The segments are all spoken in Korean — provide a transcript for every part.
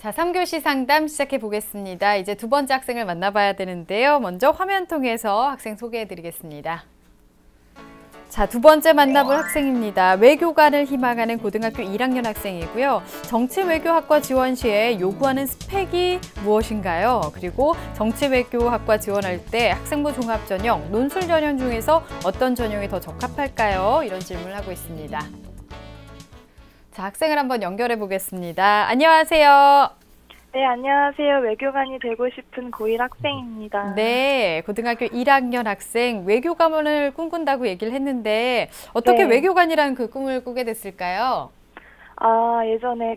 자, 3교시 상담 시작해 보겠습니다. 이제 두 번째 학생을 만나봐야 되는데요. 먼저 화면 통해서 학생 소개해 드리겠습니다. 자, 두 번째 만나볼 학생입니다. 외교관을 희망하는 고등학교 1학년 학생이고요. 정치외교학과 지원 시에 요구하는 스펙이 무엇인가요? 그리고 정치외교학과 지원할 때 학생부 종합전형, 논술 전형 중에서 어떤 전형이 더 적합할까요? 이런 질문을 하고 있습니다. 자, 학생을 한번 연결해 보겠습니다. 안녕하세요. 네, 안녕하세요. 외교관이 되고 싶은 고1 학생입니다. 네, 고등학교 1학년 학생, 외교관을 꿈꾼다고 얘기를 했는데 어떻게 네. 외교관이라는 그 꿈을 꾸게 됐을까요? 예전에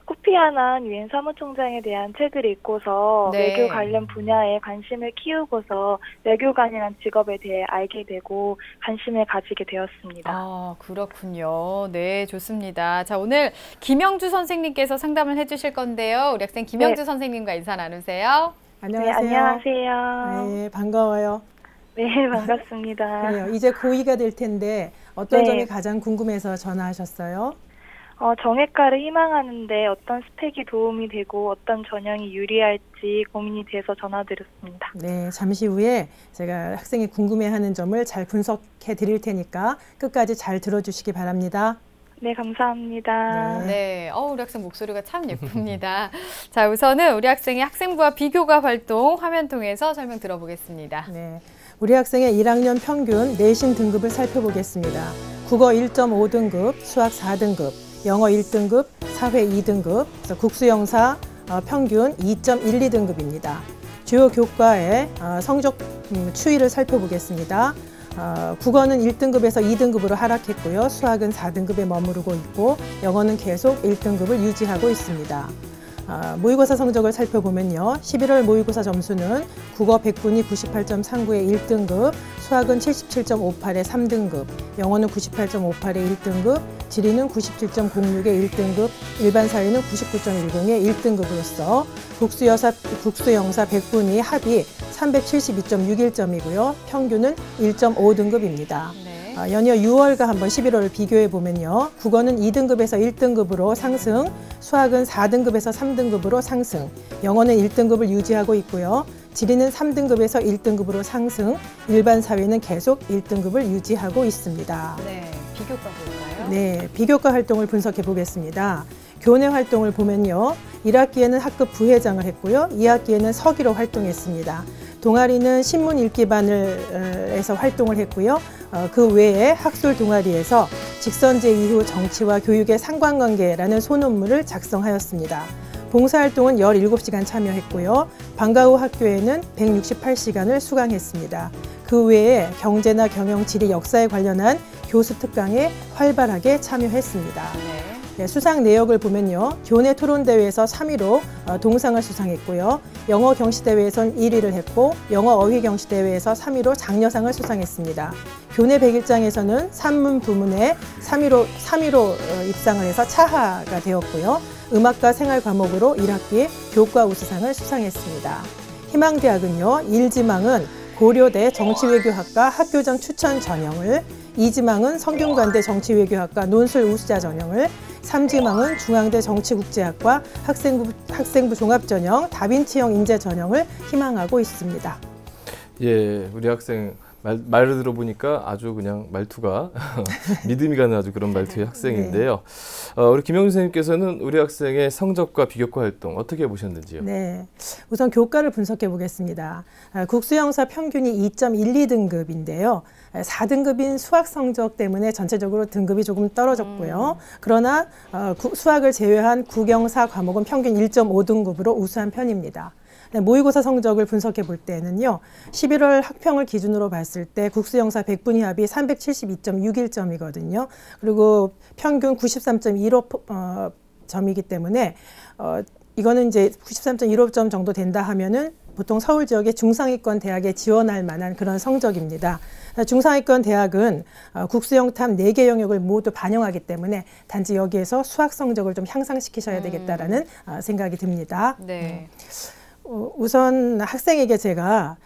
코피아난 유엔 사무총장에 대한 책을 읽고서 네. 외교 관련 분야에 관심을 키우고서 외교관이라는 직업에 대해 알게 되고 관심을 가지게 되었습니다. 아, 그렇군요. 네, 좋습니다. 자, 오늘 김영주 선생님께서 상담을 해주실 건데요. 우리 학생 김영주 선생님과 인사 나누세요. 네, 안녕하세요. 네, 반가워요. 네, 반갑습니다. 그래요. 이제 고2가 될 텐데 어떤 네. 점이 가장 궁금해서 전화하셨어요? 정외과를 희망하는데 어떤 스펙이 도움이 되고 어떤 전형이 유리할지 고민이 돼서 전화드렸습니다. 네, 잠시 후에 제가 학생이 궁금해하는 점을 잘 분석해 드릴 테니까 끝까지 잘 들어주시기 바랍니다. 네, 감사합니다. 네, 우리 학생 목소리가 참 예쁩니다. 자, 우선은 우리 학생의 학생부와 비교과 활동 화면 통해서 설명 들어보겠습니다. 네, 우리 학생의 1학년 평균 내신 등급을 살펴보겠습니다. 국어 1.5등급, 수학 4등급, 영어 1등급, 사회 2등급, 국수영사 평균 2.12등급입니다. 주요 교과의 성적 추이를 살펴보겠습니다. 국어는 1등급에서 2등급으로 하락했고요. 수학은 4등급에 머무르고 있고 영어는 계속 1등급을 유지하고 있습니다. 모의고사 성적을 살펴보면요. 11월 모의고사 점수는 국어 100분이 98.39의 1등급, 수학은 77.58의 3등급, 영어는 98.58의 1등급, 지리는 97.06의 1등급, 일반 사회는 99.10의 1등급으로서 국수영사 100분위 합이 372.61점이고요. 평균은 1.5등급입니다. 연이어 6월과 한번 11월을 비교해 보면요. 국어는 2등급에서 1등급으로 상승, 수학은 4등급에서 3등급으로 상승, 영어는 1등급을 유지하고 있고요. 지리는 3등급에서 1등급으로 상승, 일반 사회는 계속 1등급을 유지하고 있습니다. 네, 비교과 볼까요? 네, 비교과 활동을 분석해 보겠습니다. 교내 활동을 보면요. 1학기에는 학급 부회장을 했고요. 2학기에는 서기로 활동했습니다. 동아리는 신문 읽기반에서 활동을 했고요. 그 외에 학술 동아리에서 직선제 이후 정치와 교육의 상관관계라는 소논문을 작성하였습니다. 봉사활동은 17시간 참여했고요. 방과 후 학교에는 168시간을 수강했습니다. 그 외에 경제나 경영, 지리, 역사에 관련한 교수 특강에 활발하게 참여했습니다. 네, 수상 내역을 보면요. 교내 토론대회에서 3위로 동상을 수상했고요. 영어 경시대회에선 1위를 했고 영어 어휘 경시대회에서 3위로 장려상을 수상했습니다. 교내 100일장에서는 산문 부문에 3위로 입상을 해서 차하가 되었고요. 음악과 생활 과목으로 1학기 교과 우수상을 수상했습니다. 희망대학은요. 1지망은 고려대 정치외교학과 학교장 추천 전형을, 2지망은 성균관대 정치외교학과 논술 우수자 전형을, 3지망은 중앙대 정치국제학과 학생부 종합전형 다빈치형 인재 전형을 희망하고 있습니다. 예, 우리 학생 말을 들어보니까 아주 그냥 말투가 믿음이 가는 아주 그런 말투의 학생인데요. 우리 김영주 선생님께서는 우리 학생의 성적과 비교과 활동 어떻게 보셨는지요? 네, 우선 교과를 분석해 보겠습니다. 국수영사 평균이 2.12등급인데요. 4등급인 수학 성적 때문에 전체적으로 등급이 조금 떨어졌고요. 그러나 수학을 제외한 국영사 과목은 평균 1.5등급으로 우수한 편입니다. 네, 모의고사 성적을 분석해 볼 때는요. 11월 학평을 기준으로 봤을 때 국수영사 100분위 합이 372.61점이거든요. 그리고 평균 93.15점이기 때문에 이거는 이제 93.15점 정도 된다 하면은 보통 서울 지역의 중상위권 대학에 지원할 만한 그런 성적입니다. 중상위권 대학은 국수영탐 4개 영역을 모두 반영하기 때문에 단지 여기에서 수학 성적을 좀 향상시키셔야 되겠다라는 생각이 듭니다. 네. 우선 학생에게 제가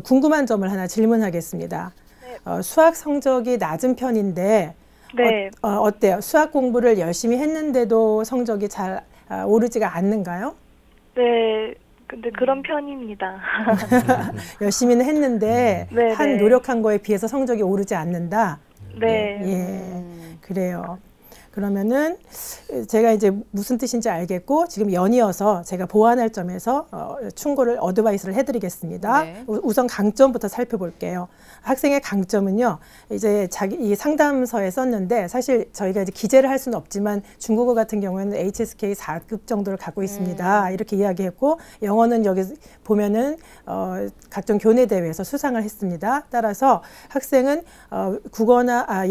궁금한 점을 하나 질문하겠습니다. 수학 성적이 낮은 편인데 네. 어때요? 수학 공부를 열심히 했는데도 성적이 잘 오르지가 않는가요? 네, 근데 그런 편입니다. 열심히는 했는데 네, 한 네. 노력한 거에 비해서 성적이 오르지 않는다. 네. 예, 그래요. 그러면은 제가 이제 무슨 뜻인지 알겠고 지금 연이어서 제가 보완할 점에서 충고를 어드바이스를 해드리겠습니다. 네. 우선 강점부터 살펴볼게요. 학생의 강점은요. 이제 이 상담서에 썼는데 사실 저희가 이제 기재를 할 수는 없지만 중국어 같은 경우에는 HSK 4급 정도를 갖고 있습니다. 이렇게 이야기했고 영어는 여기 보면은 각종 교내 대회에서 수상을 했습니다. 따라서 학생은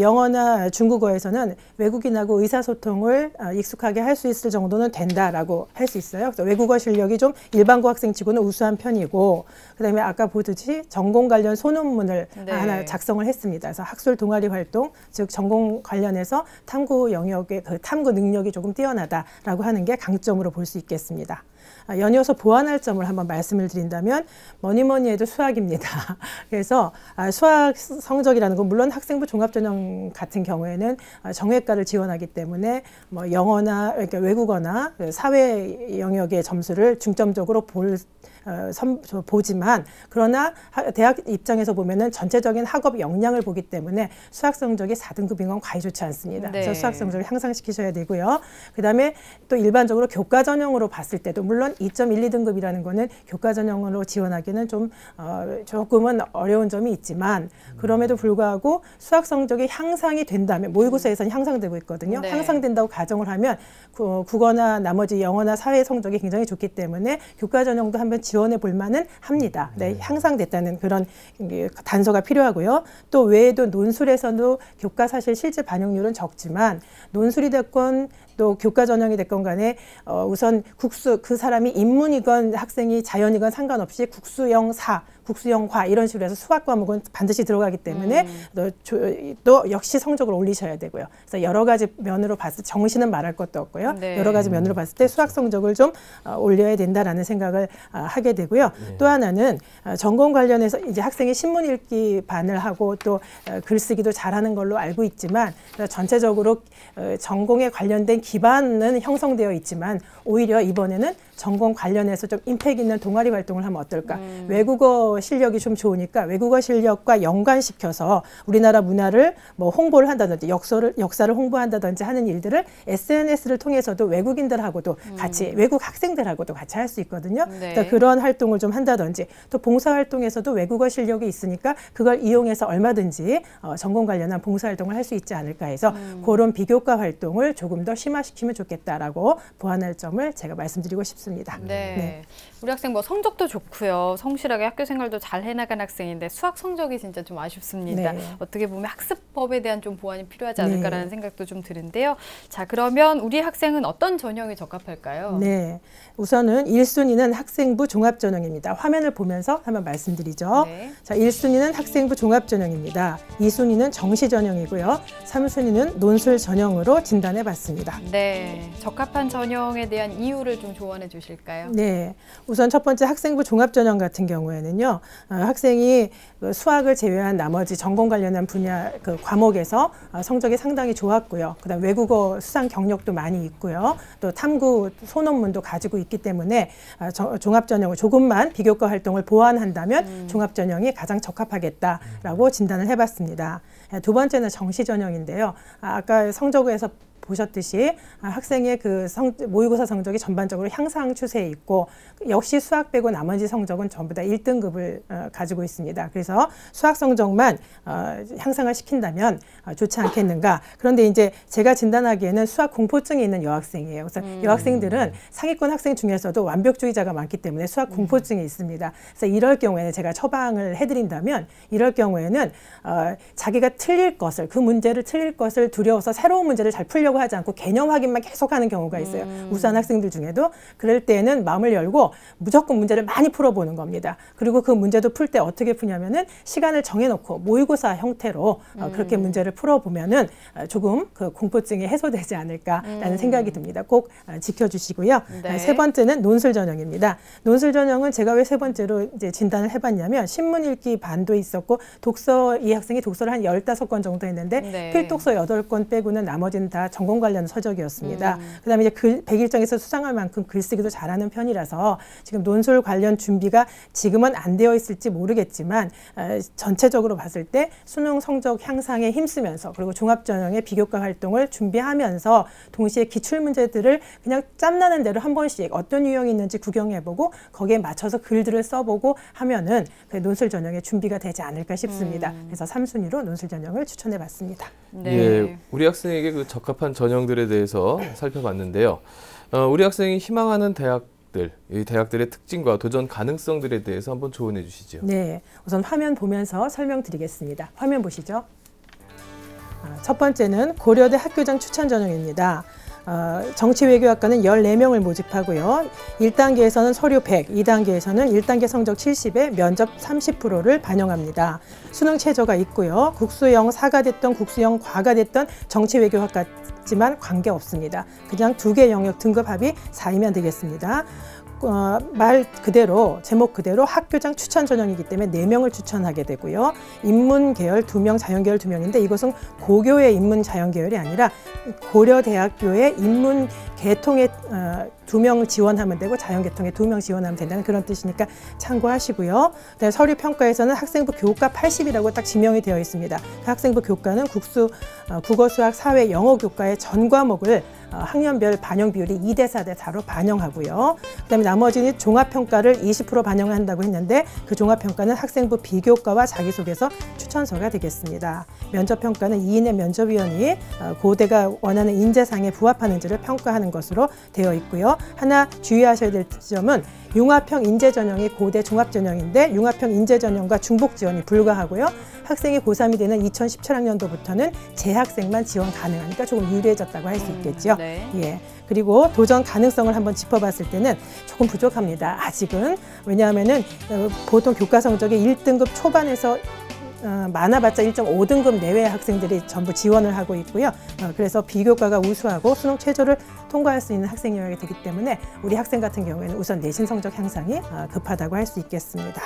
영어나 중국어에서는 외국인하고 의사소통을 익숙하게 할 수 있을 정도는 된다라고 할 수 있어요. 그래서 외국어 실력이 좀 일반고 학생치고는 우수한 편이고 그다음에 아까 보듯이 전공 관련 소논문을 네. 하나 작성을 했습니다. 그래서 학술 동아리 활동, 즉 전공 관련해서 탐구 영역의 그 탐구 능력이 조금 뛰어나다라고 하는 게 강점으로 볼 수 있겠습니다. 연이어서 보완할 점을 한번 말씀을 드린다면 뭐니 해도 수학입니다. 그래서 수학 성적이라는 건 물론 학생부 종합전형 같은 경우에는 정외과를 지원하기 때문에 뭐 영어나 그러니까 외국어나 사회 영역의 점수를 중점적으로 보지만 그러나 대학 입장에서 보면은 전체적인 학업 역량을 보기 때문에 수학 성적이 4등급인 건 과히 좋지 않습니다. 네. 그래서 수학 성적을 향상시키셔야 되고요. 그다음에 또 일반적으로 교과 전형으로 봤을 때도 물론 2.12등급이라는 거는 교과 전형으로 지원하기는 좀 조금은 어려운 점이 있지만 그럼에도 불구하고 수학 성적이 향상이 된다면 모의고사에서는 향상되고 있거든요. 네. 향상된다고 가정을 하면 국어나 나머지 영어나 사회 성적이 굉장히 좋기 때문에 교과 전형도 한번 지원해 볼 만은 합니다. 네, 향상됐다는 그런 단서가 필요하고요. 또 외에도 논술에서도 교과 사실 실제 반영률은 적지만 논술이 됐건 또 교과 전형이 됐건 간에 우선 국수 그 사람이 인문이건 학생이 자연이건 상관없이 국수영사, 국수영화 이런 식으로 해서 수학 과목은 반드시 들어가기 때문에 또 역시 성적을 올리셔야 되고요. 그래서 여러 가지 면으로 봤을 때 정시는 말할 것도 없고요. 네. 여러 가지 면으로 봤을 때 수학 성적을 좀 올려야 된다라는 생각을 하게 되고요. 또 하나는 전공 관련해서 이제 학생이 신문 읽기 반을 하고 또 글쓰기도 잘하는 걸로 알고 있지만 전체적으로 전공에 관련된 기반은 형성되어 있지만 오히려 이번에는 전공 관련해서 좀 임팩 있는 동아리 활동을 하면 어떨까? 외국어 실력이 좀 좋으니까 외국어 실력과 연관시켜서 우리나라 문화를 뭐 홍보를 한다든지 역사를 홍보한다든지 하는 일들을 SNS를 통해서도 외국인들하고도 같이 외국 학생들하고도 같이 할 수 있거든요. 네. 그러니까 그런 활동을 좀 한다든지 또 봉사 활동에서도 외국어 실력이 있으니까 그걸 이용해서 얼마든지 전공 관련한 봉사 활동을 할 수 있지 않을까 해서 그런 비교과 활동을 조금 더 심화시키면 좋겠다라고 보완할 점을 제가 말씀드리고 싶습니다. 네. 우리 학생 뭐 성적도 좋고요. 성실하게 학교 생활도 잘 해나간 학생인데 수학 성적이 진짜 좀 아쉽습니다. 네. 어떻게 보면 학습법에 대한 좀 보완이 필요하지 않을까라는 네. 생각도 좀 드는데요. 자, 그러면 우리 학생은 어떤 전형이 적합할까요? 네. 우선은 1순위는 학생부 종합전형입니다. 화면을 보면서 한번 말씀드리죠. 네. 자, 1순위는 학생부 종합전형입니다. 2순위는 정시전형이고요. 3순위는 논술전형으로 진단해 봤습니다. 네. 적합한 전형에 대한 이유를 좀 조언해 주실까요? 네. 우선 첫 번째 학생부 종합전형 같은 경우에는요. 학생이 수학을 제외한 나머지 전공 관련한 분야 그 과목에서 성적이 상당히 좋았고요. 그다음 외국어 수상 경력도 많이 있고요. 또 탐구 소논문도 가지고 있기 때문에 종합전형을 조금만 비교과 활동을 보완한다면 종합전형이 가장 적합하겠다라고 진단을 해봤습니다. 두 번째는 정시전형인데요. 아까 성적에서 보셨듯이 학생의 그 모의고사 성적이 전반적으로 향상 추세에 있고 역시 수학 빼고 나머지 성적은 전부 다 1등급을 가지고 있습니다. 그래서 수학 성적만 향상을 시킨다면 좋지 않겠는가. 그런데 이제 제가 진단하기에는 수학 공포증이 있는 여학생이에요. 그래서 여학생들은 상위권 학생 중에서도 완벽주의자가 많기 때문에 수학 공포증이 있습니다. 그래서 이럴 경우에는 제가 처방을 해드린다면 이럴 경우에는 자기가 틀릴 것을 그 문제를 틀릴 것을 두려워서 새로운 문제를 잘 풀려고 하지 않고 개념 확인만 계속하는 경우가 있어요. 우수한 학생들 중에도. 그럴 때는 마음을 열고 무조건 문제를 많이 풀어보는 겁니다. 그리고 그 문제도 풀 때 어떻게 푸냐면은 시간을 정해놓고 모의고사 형태로 그렇게 문제를 풀어보면은 조금 그 공포증이 해소되지 않을까라는 생각이 듭니다. 꼭 지켜주시고요. 네. 세 번째는 논술 전형입니다. 논술 전형은 제가 왜 세 번째로 이제 진단을 해봤냐면 신문 읽기 반도 있었고 독서 이 학생이 독서를 한 15권 정도 했는데 네. 필독서 8권 빼고는 나머지는 다 전공 전공 관련 서적이었습니다. 그다음에 이제 100일장에서 수상할 만큼 글쓰기도 잘하는 편이라서 지금 논술 관련 준비가 지금은 안 되어 있을지 모르겠지만 전체적으로 봤을 때 수능 성적 향상에 힘쓰면서 그리고 종합전형의 비교과 활동을 준비하면서 동시에 기출문제들을 그냥 짬나는 대로 한 번씩 어떤 유형이 있는지 구경해보고 거기에 맞춰서 글들을 써보고 하면은 논술 전형의 준비가 되지 않을까 싶습니다. 그래서 3순위로 논술 전형을 추천해봤습니다. 네. 예, 우리 학생에게 그 적합한 전형들에 대해서 살펴봤는데요. 우리 학생이 희망하는 대학들, 이 대학들의 특징과 도전 가능성들에 대해서 한번 조언해 주시죠. 네, 우선 화면 보면서 설명드리겠습니다. 화면 보시죠. 첫 번째는 고려대 학교장 추천 전형입니다. 정치외교학과는 14명을 모집하고요. 1단계에서는 서류 100, 2단계에서는 1단계 성적 70에 면접 30%를 반영합니다. 수능 최저가 있고요. 국수형 4가 됐던 국수형 과가 됐던 정치외교학과지만 관계없습니다. 그냥 두 개 영역 등급 합이 4이면 되겠습니다. 말 그대로 제목 그대로 학교장 추천 전형이기 때문에 4명을 추천하게 되고요. 인문 계열 2명, 자연 계열 2명인데 이것은 고교의 인문 자연 계열이 아니라 고려대학교의 인문 계통에 2명 지원하면 되고 자연 계통에 2명 지원하면 된다는 그런 뜻이니까 참고하시고요. 서류 평가에서는 학생부 교과 80이라고 딱 지명이 되어 있습니다. 그 학생부 교과는 국어, 수학, 사회, 영어 교과의 전 과목을 학년별 반영 비율이 2대 4대 4로 반영하고요. 그다음에 나머지는 종합평가를 20% 반영한다고 했는데 그 종합평가는 학생부 비교과와 자기소개서 추천서가 되겠습니다. 면접평가는 2인의 면접위원이 고대가 원하는 인재상에 부합하는지를 평가하는 것으로 되어 있고요. 하나 주의하셔야 될 점은 융합형 인재전형이 고대 종합전형인데 융합형 인재전형과 중복지원이 불가하고요. 학생이 고3이 되는 2017학년도부터는 재학생만 지원 가능하니까 조금 유리해졌다고 할 수 있겠죠. 네. 예. 그리고 도전 가능성을 한번 짚어봤을 때는 조금 부족합니다. 아직은. 왜냐하면은 보통 교과 성적이 1등급 초반에서 많아봤자 1.5등급 내외의 학생들이 전부 지원을 하고 있고요. 그래서 비교과가 우수하고 수능 최저를 통과할 수 있는 학생 영역이 되기 때문에 우리 학생 같은 경우에는 우선 내신 성적 향상이 급하다고 할 수 있겠습니다.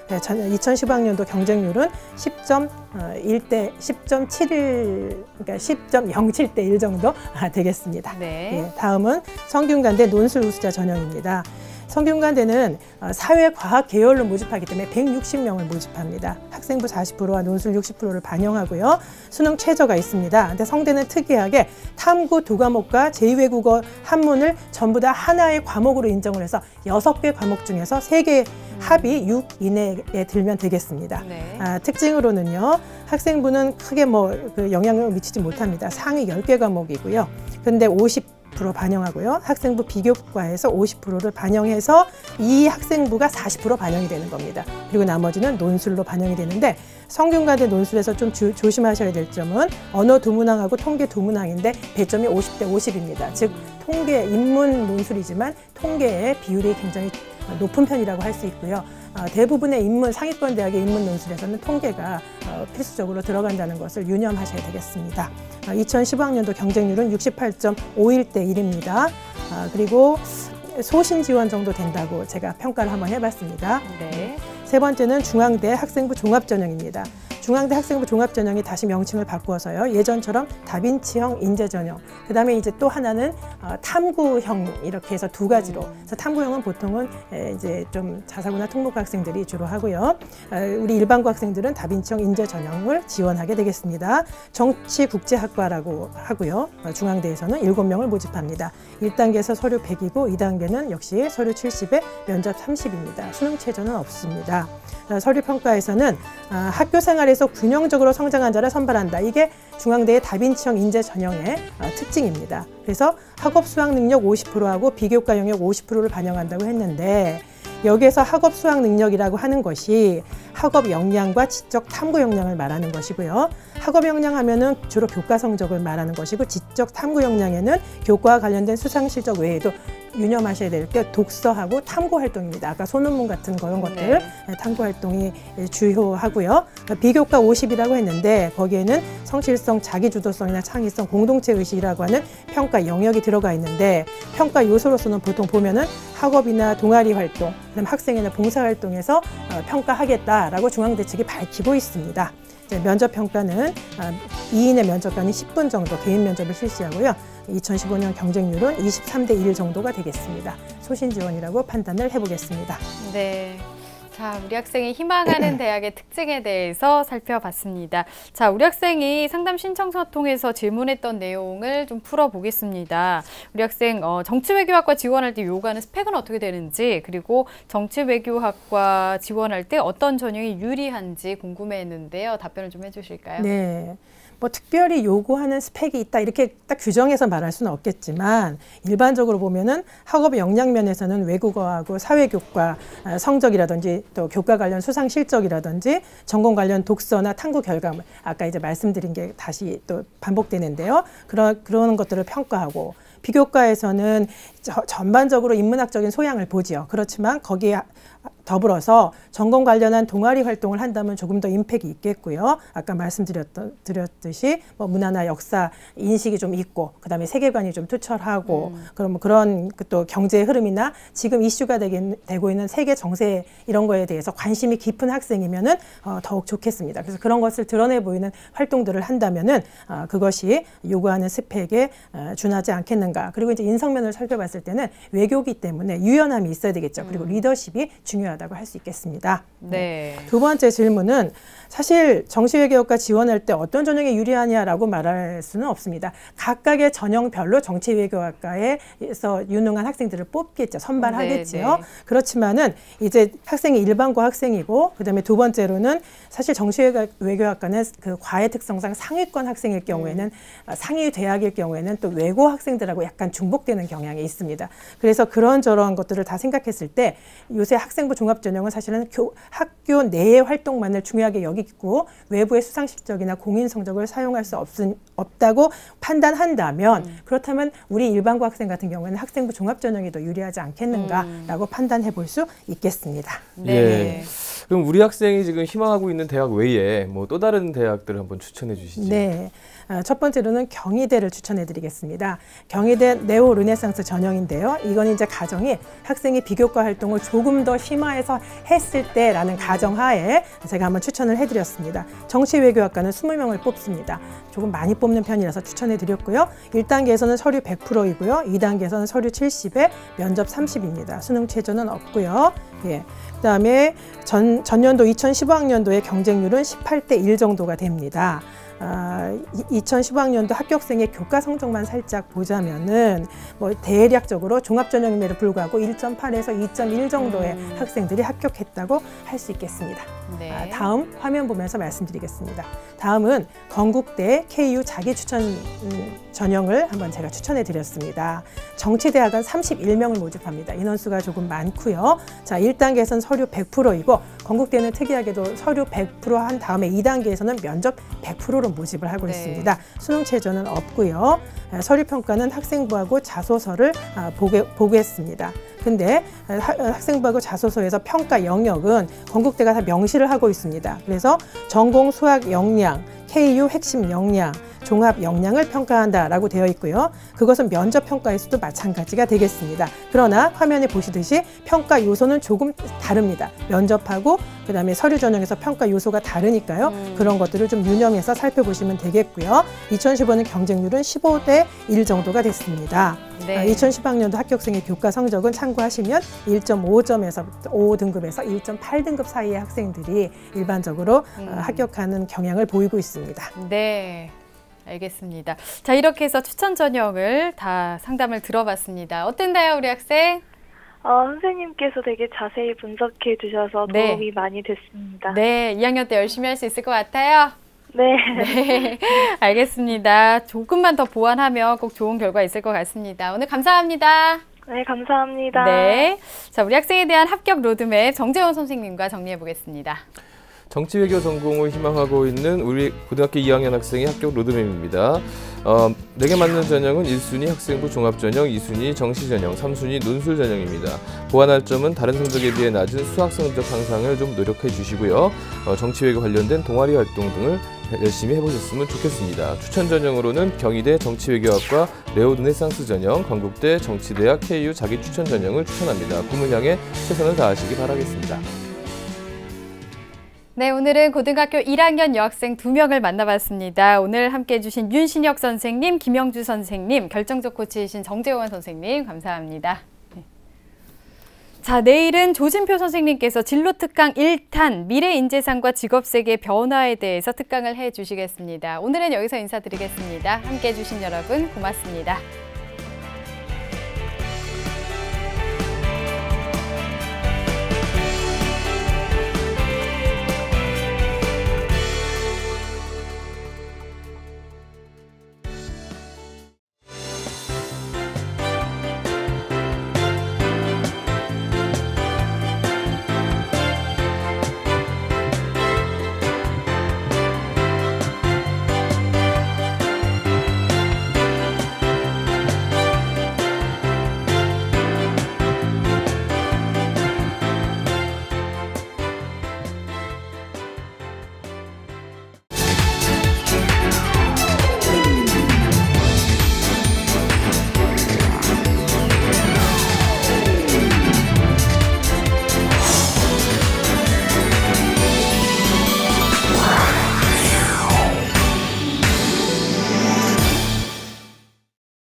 2015학년도 경쟁률은 10.7대 10.71, 그러니까 10.07대 1 정도 되겠습니다. 네. 예, 다음은 성균관대 논술 우수자 전형입니다. 성균관대는 사회과학 계열로 모집하기 때문에 160명을 모집합니다. 학생부 40%와 논술 60%를 반영하고요. 수능 최저가 있습니다. 근데 성대는 특이하게 탐구 2과목과 제2외국어 한문을 전부 다 하나의 과목으로 인정을 해서 6개 과목 중에서 3개 합이 6 이내에 들면 되겠습니다. 네. 특징으로는요. 학생부는 크게 영향을 미치지 못합니다. 상위 10개 과목이고요. 근데 50% 반영하고요. 학생부 비교과에서 50%를 반영해서 이 학생부가 40% 반영이 되는 겁니다. 그리고 나머지는 논술로 반영이 되는데 성균관대 논술에서 좀 조심하셔야 될 점은 언어 두문항하고 통계 두문항인데 배점이 50대 50입니다. 즉 통계 인문 논술이지만 통계의 비율이 굉장히 높은 편이라고 할 수 있고요. 대부분의 상위권 대학의 인문 논술에서는 통계가 필수적으로 들어간다는 것을 유념하셔야 되겠습니다. 2015학년도 경쟁률은 68.51대 1입니다. 그리고 소신 지원 정도 된다고 제가 평가를 한번 해봤습니다. 네. 세 번째는 중앙대 학생부 종합전형입니다. 중앙대 학생부 종합전형이 다시 명칭을 바꾸어서요. 예전처럼 다빈치형 인재전형. 그 다음에 이제 또 하나는 탐구형 이렇게 해서 두 가지로. 그래서 탐구형은 보통은 이제 좀 자사고나 특목고 학생들이 주로 하고요. 우리 일반고 학생들은 다빈치형 인재전형을 지원하게 되겠습니다. 정치국제학과라고 하고요. 중앙대에서는 7명을 모집합니다. 1단계에서 서류 100이고 2단계는 역시 서류 70에 면접 30입니다. 수능 최저는 없습니다. 서류 평가에서는 학교 생활에서 균형적으로 성장한 자를 선발한다. 이게 중앙대의 다빈치형 인재 전형의 특징입니다. 그래서 학업 수학 능력 50%하고 비교과 영역 50%를 반영한다고 했는데 여기에서 학업 수학 능력이라고 하는 것이 학업 역량과 지적 탐구 역량을 말하는 것이고요. 학업 역량 하면은 주로 교과 성적을 말하는 것이고 지적 탐구 역량에는 교과와 관련된 수상 실적 외에도 유념하셔야 될 게 독서하고 탐구 활동입니다. 아까 소논문 같은 그런 것들 탐구 활동이 주요하고요. 비교과 50이라고 했는데 거기에는 성실성, 자기주도성이나 창의성, 공동체 의식이라고 하는 평가 영역이 들어가 있는데 평가 요소로서는 보통 보면은 학업이나 동아리 활동, 그다음 학생이나 봉사 활동에서 평가하겠다라고 중앙대 측이 밝히고 있습니다. 이제 면접 평가는 2인의 면접관이 10분 정도 개인 면접을 실시하고요. 2015년 경쟁률은 23대 1 정도가 되겠습니다. 소신 지원이라고 판단을 해보겠습니다. 네. 자, 우리 학생이 희망하는 대학의 특징에 대해서 살펴봤습니다. 자, 우리 학생이 상담 신청서 통해서 질문했던 내용을 좀 풀어보겠습니다. 우리 학생 정치외교학과 지원할 때 요구하는 스펙은 어떻게 되는지, 그리고 정치외교학과 지원할 때 어떤 전형이 유리한지 궁금해했는데요. 답변을 좀 해주실까요? 네. 뭐 특별히 요구하는 스펙이 있다 이렇게 딱 규정해서 말할 수는 없겠지만 일반적으로 보면은 학업 역량 면에서는 외국어하고 사회교과 성적이라든지 또 교과 관련 수상 실적이라든지 전공 관련 독서나 탐구 결과물 아까 이제 말씀드린 게 다시 또 반복되는데요. 그런 것들을 평가하고 비교과에서는 전반적으로 인문학적인 소양을 보지요. 그렇지만 거기에 더불어서 전공 관련한 동아리 활동을 한다면 조금 더 임팩이 있겠고요. 아까 말씀드렸듯이 뭐 문화나 역사 인식이 좀 있고 그다음에 세계관이 좀 투철하고 그럼 그런 또 경제의 흐름이나 지금 이슈가 되고 있는 세계 정세 이런 거에 대해서 관심이 깊은 학생이면은 더욱 좋겠습니다. 그래서 그런 것을 드러내 보이는 활동들을 한다면은 그것이 요구하는 스펙에 준하지 않겠는가. 그리고 이제 인성면을 살펴봤을 때는 외교기 때문에 유연함이 있어야 되겠죠. 그리고 리더십이 중요하다고 할 수 있겠습니다. 네. 두 번째 질문은 사실 정치외교학과 지원할 때 어떤 전형이 유리하냐라고 말할 수는 없습니다. 각각의 전형별로 정치외교학과에서 유능한 학생들을 뽑겠죠. 선발하겠지요. 네, 네. 그렇지만은 이제 학생이 일반고 학생이고 그다음에 두 번째로는 사실 정치외교학과는 그 과의 특성상 상위권 학생일 경우에는 상위 대학일 경우에는 또 외고 학생들하고 약간 중복되는 경향이 있습니다. 그래서 그런저런 것들을 다 생각했을 때 요새 학생부 종합전형은 사실은 학교 내의 활동만을 중요하게 여기고 외부의 수상 실적이나 공인 성적을 사용할 수 없다고 판단한다면 그렇다면 우리 일반고 학생 같은 경우에는 학생부 종합전형이 더 유리하지 않겠는가라고 판단해 볼 수 있겠습니다. 네. 예. 그럼 우리 학생이 지금 희망하고 있는 대학 외에 뭐 또 다른 대학들을 한번 추천해 주시죠. 네. 첫 번째로는 경희대를 추천해 드리겠습니다. 경희대 네오 르네상스 전형인데요. 이건 이제 가정이 학생이 비교과 활동을 조금 더 심화해서 했을 때라는 가정하에 제가 한번 추천을 해드렸습니다. 정치외교학과는 20명을 뽑습니다. 조금 많이 뽑는 편이라서 추천해 드렸고요. 1단계에서는 서류 100%이고요. 2단계에서는 서류 70에 면접 30입니다. 수능 최저는 없고요. 예. 그다음에 전년도 2015학년도의 경쟁률은 18대 1 정도가 됩니다. 2015학년도 합격생의 교과 성적만 살짝 보자면은 뭐 대략적으로 종합전형임에도 불구하고 1.8에서 2.1 정도의 학생들이 합격했다고 할 수 있겠습니다. 네. 다음 화면 보면서 말씀드리겠습니다. 다음은 건국대 KU 자기추천 전형을 한번 제가 추천해 드렸습니다. 정치대학은 31명을 모집합니다. 인원수가 조금 많고요. 자, 1단계에서는 서류 100%이고 건국대는 특이하게도 서류 100%한 다음에 2단계에서는 면접 100%로 모집을 하고 네. 있습니다. 수능 최저는 없고요. 서류 평가는 학생부하고 자소서를 보겠습니다. 근데 학생부하고 자소서에서 평가 영역은 건국대가 다 명시를 하고 있습니다. 그래서 전공 수학 역량, KU 핵심 역량, 종합 역량을 평가한다라고 되어 있고요. 그것은 면접 평가에서도 마찬가지가 되겠습니다. 그러나 화면에 보시듯이 평가 요소는 조금 다릅니다. 면접하고 그다음에 서류 전형에서 평가 요소가 다르니까요. 그런 것들을 좀 유념해서 살펴보시면 되겠고요. 2015년 경쟁률은 15대 1 정도가 됐습니다. 네. 2010학년도 합격생의 교과 성적은 참고하시면 1.5점에서 5등급에서 1.8등급 사이의 학생들이 일반적으로 합격하는 경향을 보이고 있습니다. 네. 알겠습니다. 자, 이렇게 해서 추천 전형을 다 상담을 들어봤습니다. 어땠나요, 우리 학생? 선생님께서 되게 자세히 분석해 주셔서 네. 도움이 많이 됐습니다. 네, 2학년 때 열심히 할 수 있을 것 같아요. 네. 네, 알겠습니다. 조금만 더 보완하면 꼭 좋은 결과 있을 것 같습니다. 오늘 감사합니다. 네, 감사합니다. 네, 자, 우리 학생에 대한 합격 로드맵 정재원 선생님과 정리해 보겠습니다. 정치외교 전공을 희망하고 있는 우리 고등학교 2학년 학생의 합격 로드맵입니다. 4개 맞는 전형은 1순위 학생부 종합전형, 2순위 정시전형, 3순위 논술전형입니다. 보완할 점은 다른 성적에 비해 낮은 수학 성적 향상을 좀 노력해 주시고요. 정치외교 관련된 동아리 활동 등을 열심히 해보셨으면 좋겠습니다. 추천 전형으로는 경희대 정치외교학과 네오 르네상스 전형, 건국대 정치대학 KU 자기추천 전형을 추천합니다. 꿈을 향해 최선을 다하시기 바라겠습니다. 네, 오늘은 고등학교 1학년 여학생 2명을 만나봤습니다. 오늘 함께해 주신 윤신혁 선생님, 김영주 선생님, 결정적 코치이신 정재원 선생님 감사합니다. 자, 내일은 조진표 선생님께서 진로 특강 1탄 미래 인재상과 직업세계 변화에 대해서 특강을 해 주시겠습니다. 오늘은 여기서 인사드리겠습니다. 함께해 주신 여러분 고맙습니다.